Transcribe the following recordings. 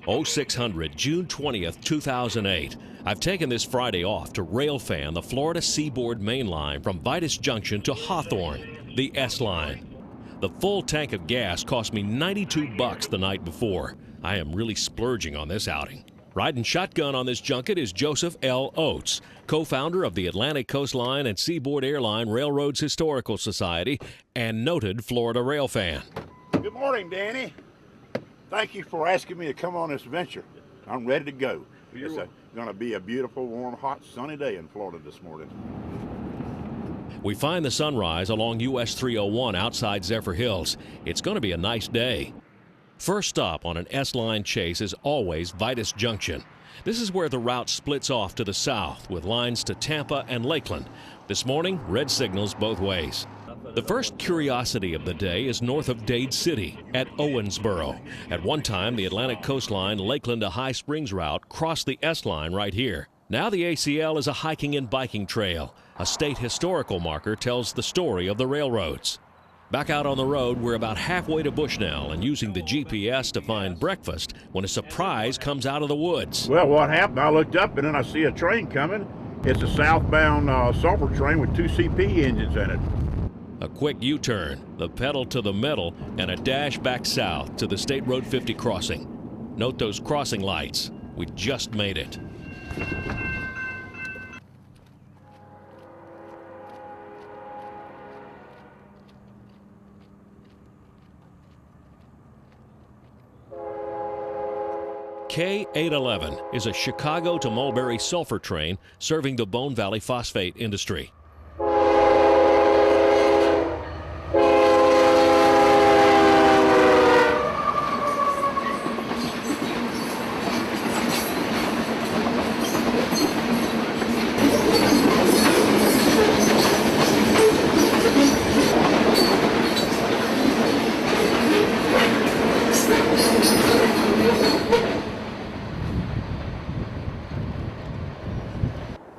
0600, June 20th, 2008. I've taken this Friday off to Railfan the Florida Seaboard main line from Vitus Junction to Hawthorne, the S line. The full tank of gas cost me $92 the night before. I am really splurging on this outing. Riding shotgun on this junket is Joseph L. Oates, co-founder of the Atlantic Coastline and Seaboard Airline Railroads Historical Society and noted Florida rail fan. Good morning, Danny. Thank you for asking me to come on this venture. I'm ready to go. It's going to be a beautiful, warm, hot, sunny day in Florida this morning. We find the sunrise along US 301 outside Zephyr Hills. It's going to be a nice day. First stop on an S-line chase is always Vitus Junction. This is where the route splits off to the south with lines to Tampa and Lakeland. This morning, red signals both ways. The first curiosity of the day is north of Dade City at Owensboro. At one time, the Atlantic Coastline Lakeland to High Springs route crossed the S-line right here. Now the ACL is a hiking and biking trail. A state historical marker tells the story of the railroads. Back out on the road, we're about halfway to Bushnell and using the GPS to find breakfast when a surprise comes out of the woods. Well, what happened, I looked up and then I see a train coming. It's a southbound sulfur train with 2 CP engines in it. A quick U-turn, the pedal to the metal, and a dash back south to the State Road 50 crossing. Note those crossing lights. We just made it. K811 is a Chicago to Mulberry sulfur train serving the Bone Valley phosphate industry.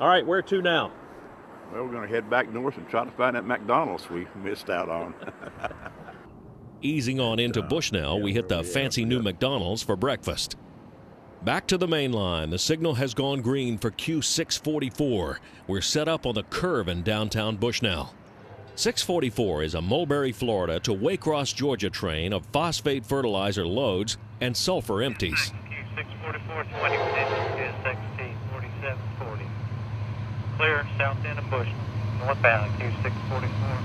All right, where to now? Well, we're going to head back north and try to find that McDonald's we missed out on. Easing on into Bushnell, we hit the fancy new McDonald's for breakfast. Back to the main line. The signal has gone green for Q644. We're set up on the curve in downtown Bushnell. 644 is a Mulberry, Florida to Waycross, Georgia train of phosphate fertilizer loads and sulfur empties. Q644, 20 minutes, SXT 4740. Clear, south end of Bushnell, northbound, Q644.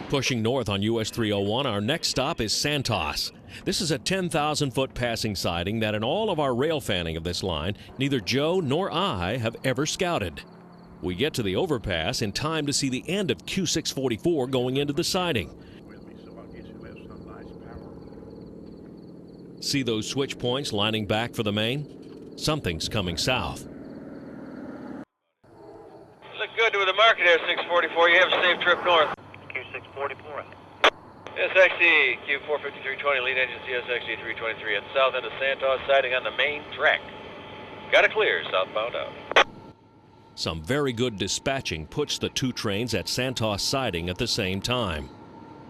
Pushing north on US 301, our next stop is Santos. This is a 10,000-foot passing siding that in all of our rail fanning of this line, neither Joe nor I have ever scouted. We get to the overpass in time to see the end of Q644 going into the siding. See those switch points lining back for the main? Something's coming south. Look good with the market there, 644. You have a safe trip north. Q644. SXT Q45320, lead engine CSXT 323 at south end of Santos, siding on the main track. Got to clear, southbound out. Some very good dispatching puts the two trains at Santos siding at the same time.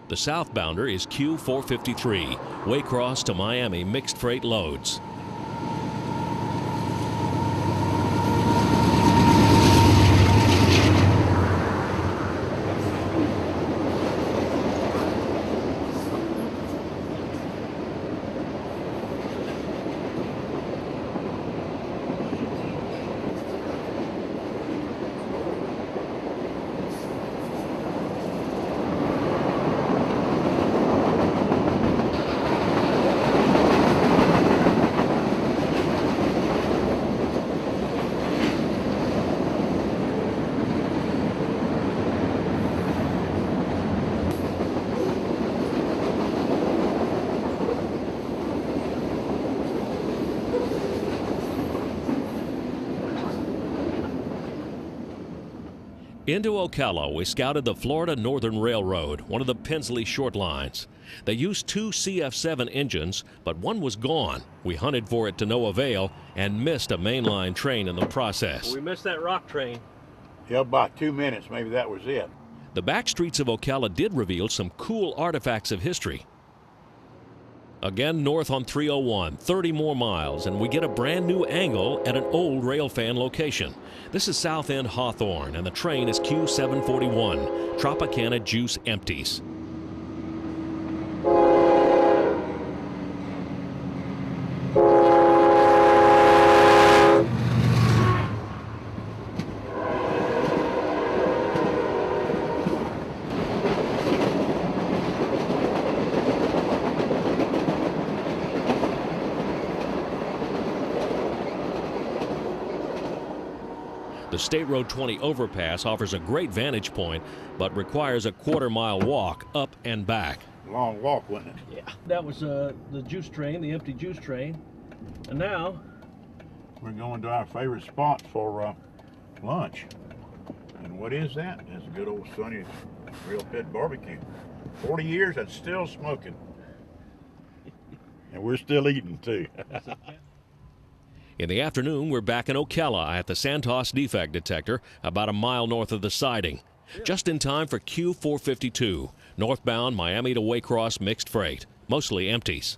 The southbounder is Q453, Waycross to Miami mixed freight loads. Into Ocala, we scouted the Florida Northern Railroad, one of the Pensley short lines. They used 2 CF7 engines, but one was gone. We hunted for it to no avail and missed a mainline train in the process. We missed that rock train. Yeah, about 2 minutes, maybe that was it. The back streets of Ocala did reveal some cool artifacts of history. Again, north on 301, 30 more miles, and we get a brand new angle at an old Railfan location. This is Southend Hawthorne, and the train is Q741. Tropicana juice empties. The State Road 20 overpass offers a great vantage point, but requires a quarter-mile walk up and back. Long walk, wasn't it? Yeah. That was the juice train, the empty juice train. And now we're going to our favorite spot for lunch. And what is that? It's a good old sunny grill pit barbecue. 40 years and still smoking. And we're still eating too. In the afternoon, we're back in Ocala at the Santos defect detector, about a mile north of the siding. Just in time for Q452, northbound Miami to Waycross mixed freight, mostly empties.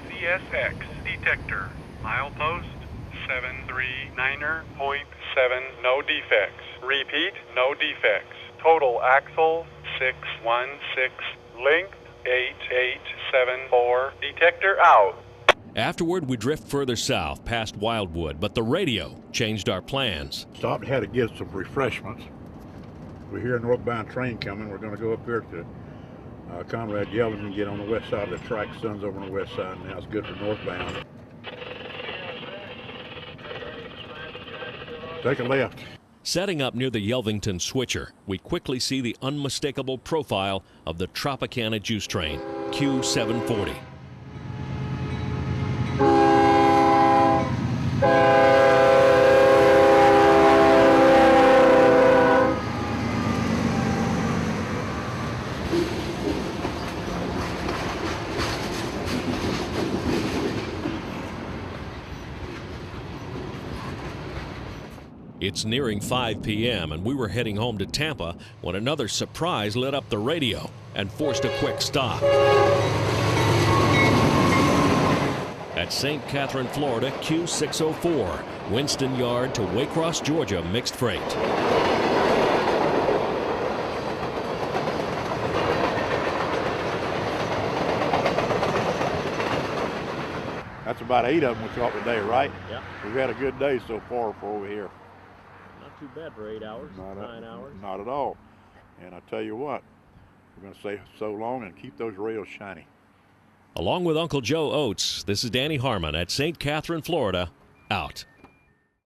CSX detector, milepost 739.7, no defects. Repeat, no defects. Total axle 616, length 8874, detector out. Afterward, we drift further south past Wildwood, but the radio changed our plans. Stopped, had to get some refreshments. We hear a northbound train coming. We're going to go up here to Conrad Yelling and get on the west side of the track. Sun's over on the west side, and now it's good for northbound. Take a left. Setting up near the Yelvington switcher, we quickly see the unmistakable profile of the Tropicana juice train, Q740. It's nearing 5 p.m. and we were heading home to Tampa when another surprise lit up the radio and forced a quick stop. At St. Catherine, Florida, Q604, Winston Yard to Waycross, Georgia, mixed freight. That's about 8 of them we caught today, right? Yeah. We've had a good day so far for over here. Not too bad for 8 hours, 9 hours. Not at all. And I tell you what, we're going to say so long and keep those rails shiny. Along with Uncle Joe Oates, this is Danny Harmon at St. Catherine, Florida, out.